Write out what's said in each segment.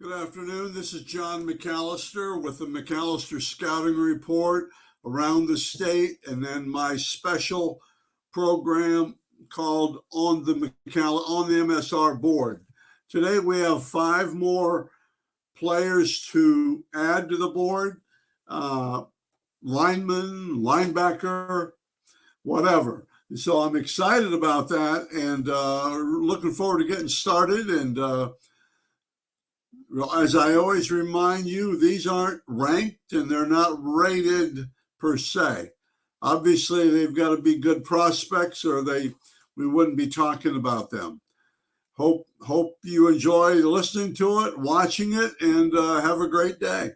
Good afternoon. This is John McAllister with the McAllister Scouting Report around the state, and then my special program called on the MSR board. Today we have 5 more players to add to the board: lineman, linebacker, whatever. So I'm excited about that, and looking forward to getting started. And as I always remind you, these aren't ranked and they're not rated per se. Obviously, they've got to be good prospects, or we wouldn't be talking about them. Hope you enjoy listening to it, watching it, and have a great day.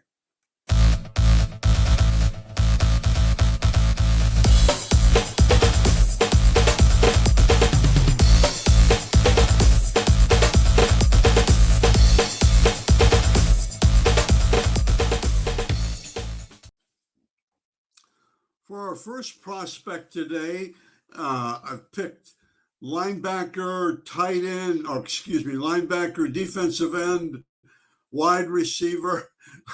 For our first prospect today, I've picked linebacker, linebacker, defensive end, wide receiver,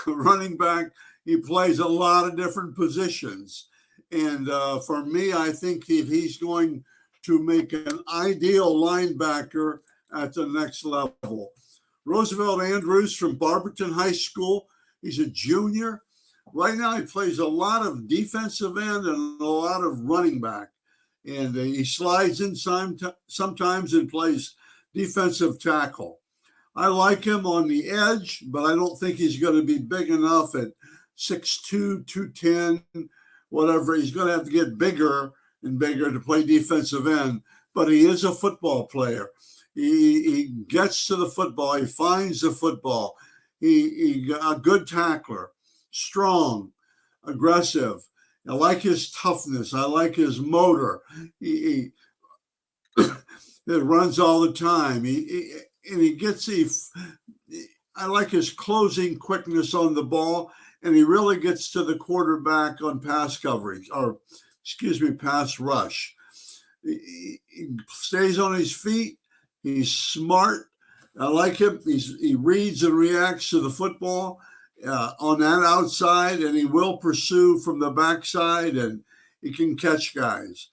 running back. He plays a lot of different positions. And for me, I think he's going to make an ideal linebacker at the next level. Roosevelt Andrews from Barberton High School. He's a junior. Right now, he plays a lot of defensive end and a lot of running back. And he slides in sometimes and plays defensive tackle. I like him on the edge, but I don't think he's going to be big enough at 6'2", 210, whatever. He's going to have to get bigger and bigger to play defensive end. But he is a football player. He gets to the football. He finds the football. He's a good tackler. Strong, aggressive. I like his toughness. I like his motor. He runs all the time. I like his closing quickness on the ball, and he really gets to the quarterback on pass rush. He stays on his feet. He's smart. I like him. He reads and reacts to the football. On that outside, and he will pursue from the backside, and he can catch guys.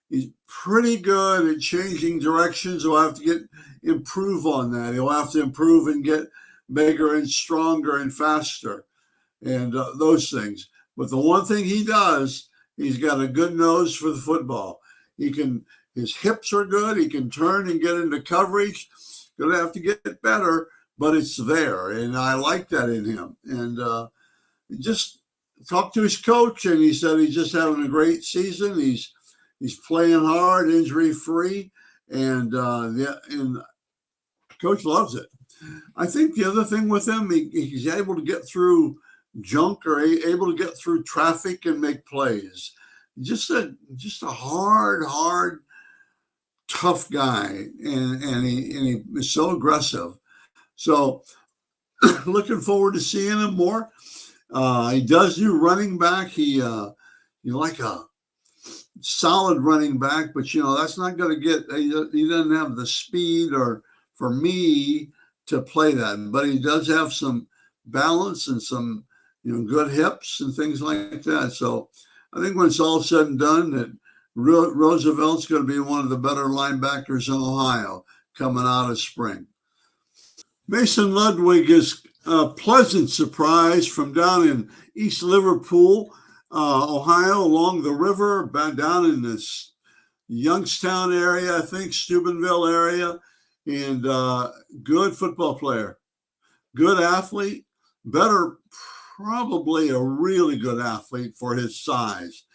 He's pretty good at changing directions. He'll have to improve on that. He'll have to improve and get bigger and stronger and faster, and those things. But the one thing he does, he's got a good nose for the football. His hips are good. He can turn and get into coverage. Going to have to get better, but it's there, and I like that in him. And just talked to his coach, and he said he's just having a great season. He's playing hard, injury-free, and coach loves it. I think the other thing with him, he's able to get through junk or able to get through traffic and make plays. Just a hard, tough guy, and he is so aggressive. So looking forward to seeing him more. He does do running back. He like a solid running back, but that's not going to get. He doesn't have the speed or for me to play that, but he does have some balance and some good hips and things like that. So I think when it's all said and done, that Roosevelt's going to be one of the better linebackers in Ohio coming out of spring. Mason Ludwig is a pleasant surprise from down in East Liverpool, Ohio, along the river, down in this Youngstown area, I think, Steubenville area, and good football player, good athlete, probably a really good athlete for his size.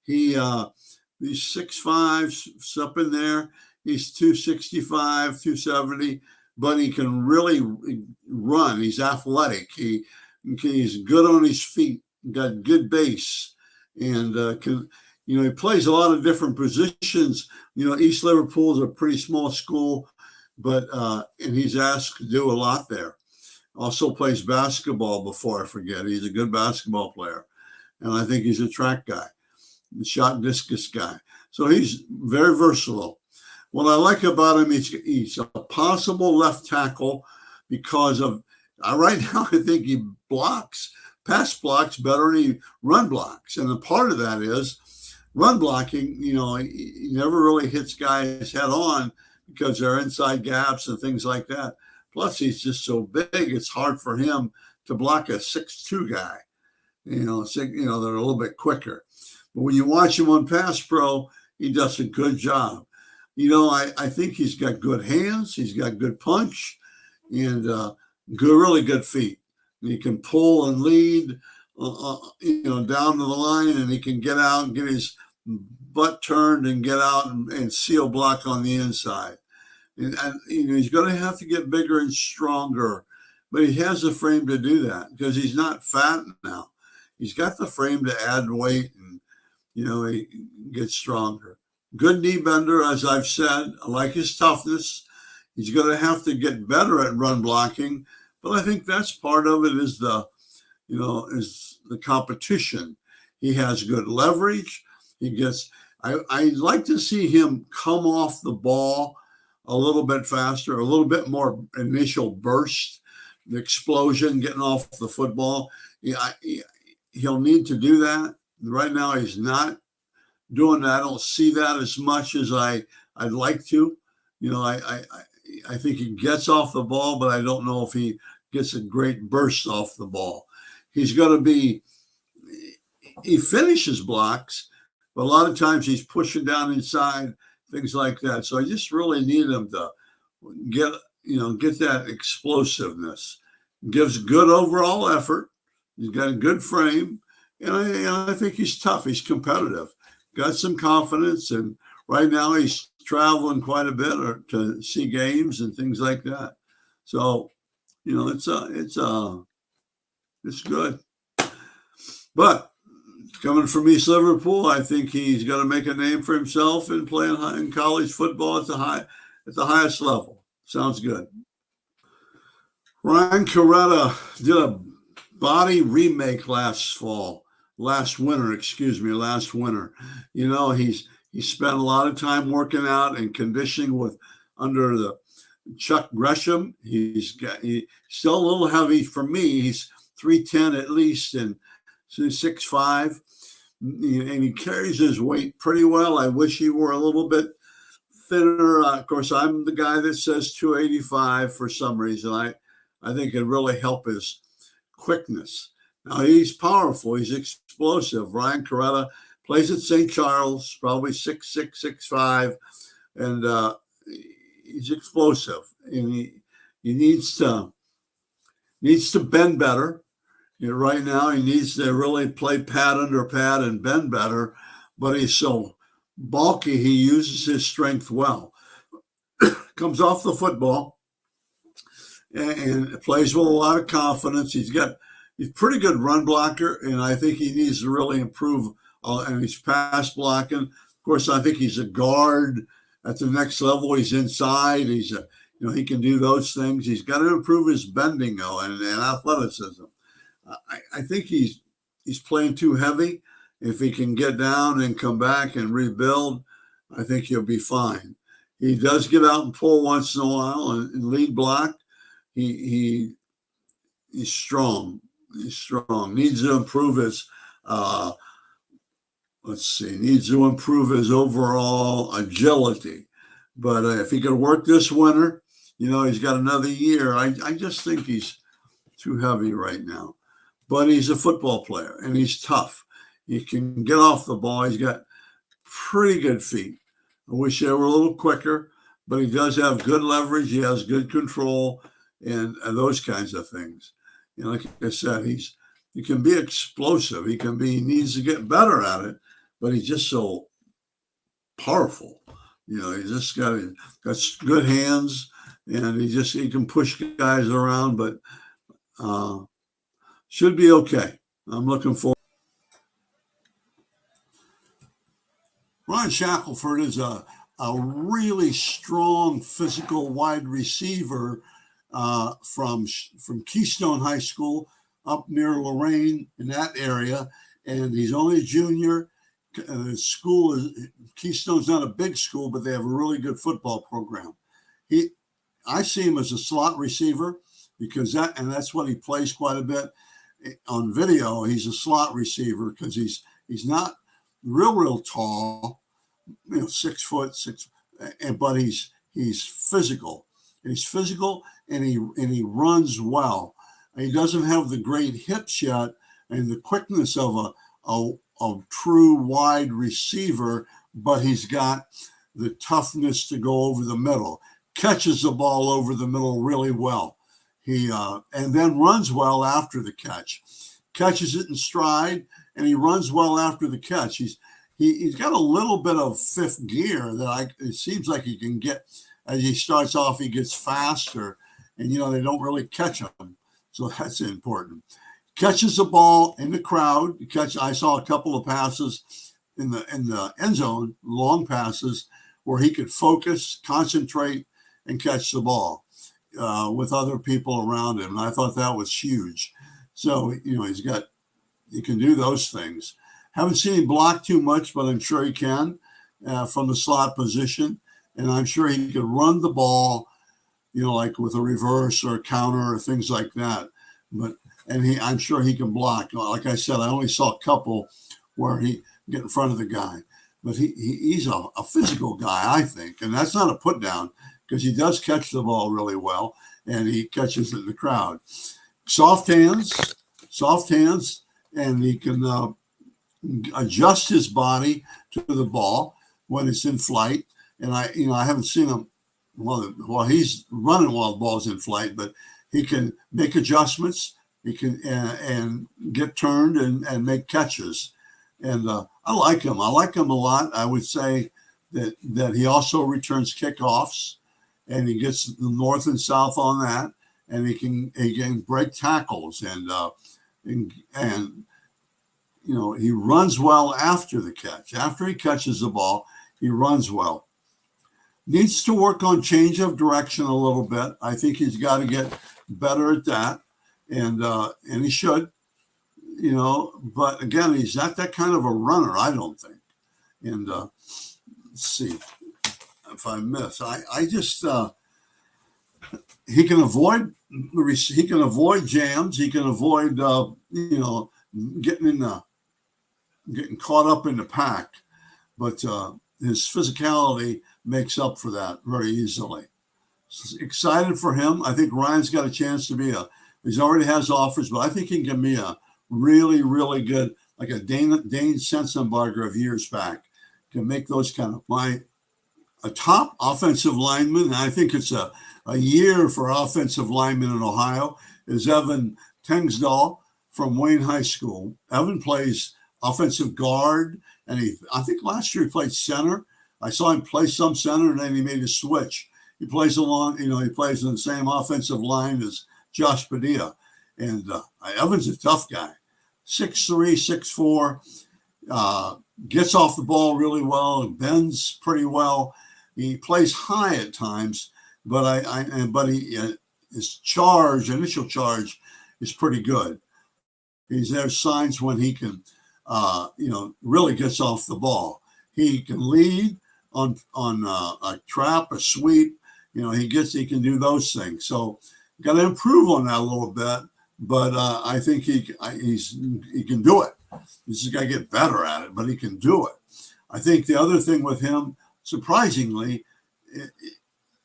He's 6'5", up in there. He's 265, 270. But he can really run. He's athletic. He's good on his feet. Got good base, and he plays a lot of different positions. East Liverpool is a pretty small school, but and he's asked to do a lot there. Also plays basketball. Before I forget, he's a good basketball player, and I think he's a track guy, shot discus guy. So he's very versatile. What I like about him, he's a possible left tackle because of Right now, I think he pass blocks better than he run blocks. And a part of that is run blocking, he never really hits guys head on because they're inside gaps and things like that. Plus, he's just so big, it's hard for him to block a 6'2" guy. They're a little bit quicker. But when you watch him on pass pro, he does a good job. I think he's got good hands. He's got good punch and really good feet. He can pull and lead, down to the line, and he can get out and get his butt turned and get out and seal block on the inside. And he's going to have to get bigger and stronger, but he has the frame to do that because he's not fat now. He's got the frame to add weight and, he gets stronger. Good knee bender, as I've said. I like his toughness. He's going to have to get better at run blocking, but I think that's part of it is the competition. He has good leverage. I like to see him come off the ball a little bit faster, a little bit more initial burst, the explosion, getting off the football. He'll need to do that. Right now, he's not doing that. I don't see that as much as I'd like to. I think he gets off the ball, but I don't know if he gets a great burst off the ball. He finishes blocks, but a lot of times he's pushing down inside, things like that. So I just really need him to get that explosiveness. Gives good overall effort. He's got a good frame, and I think he's tough. He's competitive. Got some confidence, and right now he's traveling quite a bit to see games and things like that. So, it's good. But coming from East Liverpool, I think he's going to make a name for himself in playing in college football at the highest level. Sounds good. Ryne Carretta did a body remake last winter. He spent a lot of time working out and conditioning under the Chuck Gresham. He's still a little heavy for me. He's 310 at least and 6'5", and he carries his weight pretty well. I wish he were a little bit thinner. Of course, I'm the guy that says 285 for some reason. I think it really help his quickness. Now, he's powerful. He's explosive. Ryne Carretta plays at St. Charles, probably 6'6", 6'5", and he's explosive. And he needs to bend better. Right now, he needs to really play pad under pad and bend better, but he's so bulky, he uses his strength well. Comes off the football and plays with a lot of confidence. He's pretty good run blocker, and I think he needs to really improve. And he's pass blocking. Of course, I think he's a guard at the next level. He's inside. He can do those things. He's got to improve his bending though and athleticism. I think he's playing too heavy. If he can get down and come back and rebuild, I think he'll be fine. He does get out and pull once in a while and lead block. He's strong. He's strong. Needs to improve his needs to improve his overall agility. But if he could work this winter, he's got another year. I just think he's too heavy right now. But he's a football player, and he's tough. He can get off the ball. He's got pretty good feet. I wish they were a little quicker, but he does have good leverage. He has good control and those kinds of things. Like I said, he can be explosive. He needs to get better at it, but he's just so powerful. He's just got good hands, and he can push guys around, but should be okay. I'm looking forward. Ron Shackelford is a really strong physical wide receiver from Keystone High School up near Lorraine in that area, and he's only a junior. Keystone's not a big school, but they have a really good football program. I see him as a slot receiver. because that's what he plays quite a bit on video. He's a slot receiver because he's not real tall, 6 foot six, but he's physical. He's physical and he runs well. He doesn't have the great hips yet and the quickness of a true wide receiver, but he's got the toughness to go over the middle. Catches the ball over the middle really well. He and then runs well after the catch. Catches it in stride, and he runs well after the catch. He's got a little bit of fifth gear that it seems like he can get as he starts off. He gets faster, and they don't really catch him, so that's important. Catches the ball in the crowd. I saw a couple of passes in the end zone, long passes where he could focus, concentrate, and catch the ball with other people around him. And I thought that was huge. So, he can do those things. Haven't seen him block too much, but I'm sure he can from the slot position. And I'm sure he could run the ball, like with a reverse or a counter or things like that. I'm sure he can block. Like I said, I only saw a couple where he get in front of the guy. But he's a physical guy, I think. And that's not a put down because he does catch the ball really well, and he catches it in the crowd. Soft hands, and he can adjust his body to the ball when it's in flight. And I haven't seen him while he's running while the ball's in flight, but he can make adjustments. He can and get turned and make catches. And I like him. I like him a lot. I would say that he also returns kickoffs, and he gets the north and south on that, and he can break tackles and he runs well after the catch. After he catches the ball, he runs well. Needs to work on change of direction a little bit. I think he's got to get better at that, and he should. But again, he's not that kind of a runner, I don't think. And let's see if I miss. I just he can avoid jams. He can avoid getting caught up in the pack, but his physicality makes up for that very easily. Excited for him. I think Ryan's got a chance to be he's already has offers, but I think he can be a really, really good, like a Dane Sensenbarger of years back, can make those kind of a top offensive lineman. And I think it's a year for offensive linemen in Ohio is Evan Tengesdahl from Wayne High School. Evan plays offensive guard, and I think last year he played center. I saw him play some center, and then he made a switch. He plays he plays in the same offensive line as Josh Padilla. And Evan's a tough guy. 6'3", 6'4", gets off the ball really well, bends pretty well. He plays high at times, but his initial charge is pretty good. There's signs when he can, really gets off the ball. He can lead on a trap, a sweep. He can do those things. So got to improve on that a little bit. But I think he can do it. He's just got to get better at it, but he can do it. I think the other thing with him, surprisingly,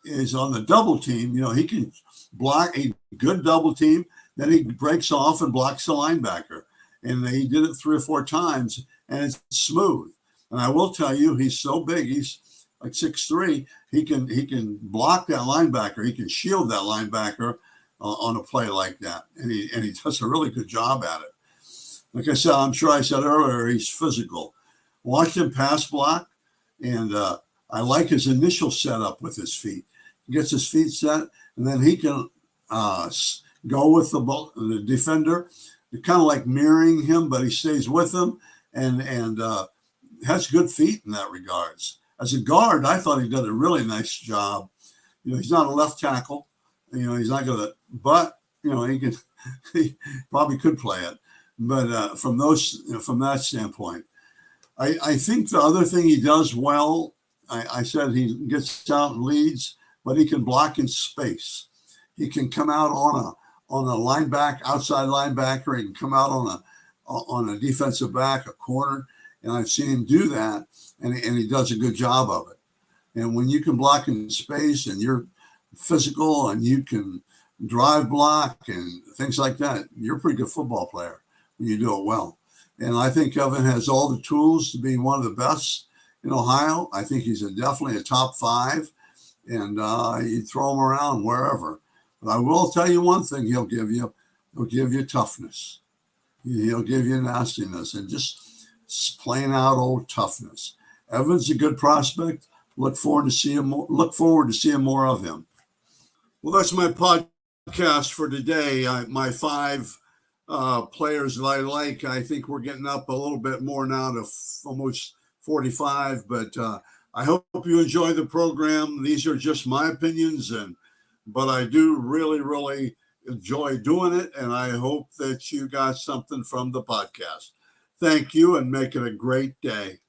is on the double team. He can block a good double team. Then he breaks off and blocks the linebacker. And he did it 3 or 4 times, and it's smooth. And I will tell you, he's so big. He's like 6'3". He can block that linebacker. He can shield that linebacker on a play like that, and he does a really good job at it. Like I said, I'm sure I said earlier, he's physical. Watched him pass block, and I like his initial setup with his feet. He gets his feet set, and then he can go with the defender, kind of like mirroring him, but he stays with him and has good feet in that regards. As a guard, I thought he did a really nice job. He's not a left tackle. He's not going to, but he probably could play it. But from that standpoint, I think the other thing he does well, I said he gets out and leads, but he can block in space. He can come out on a linebacker, outside linebacker. He can come out on a defensive back, a corner, and I've seen him do that, and he does a good job of it. And when you can block in space and you're physical and you can drive block and things like that, you're a pretty good football player when you do it well. And I think Evan has all the tools to be one of the best in Ohio. I think he's definitely a top 5, and you throw him around wherever. But I will tell you one thing he'll give you toughness. He'll give you nastiness and just plain out old toughness. Evan's a good prospect. Look forward to seeing more of him. Well, that's my podcast for today. My 5 players that I like. I think we're getting up a little bit more now to almost 45, but I hope you enjoy the program. These are just my opinions, but I do really, really enjoy doing it, and I hope that you got something from the podcast. Thank you, and make it a great day.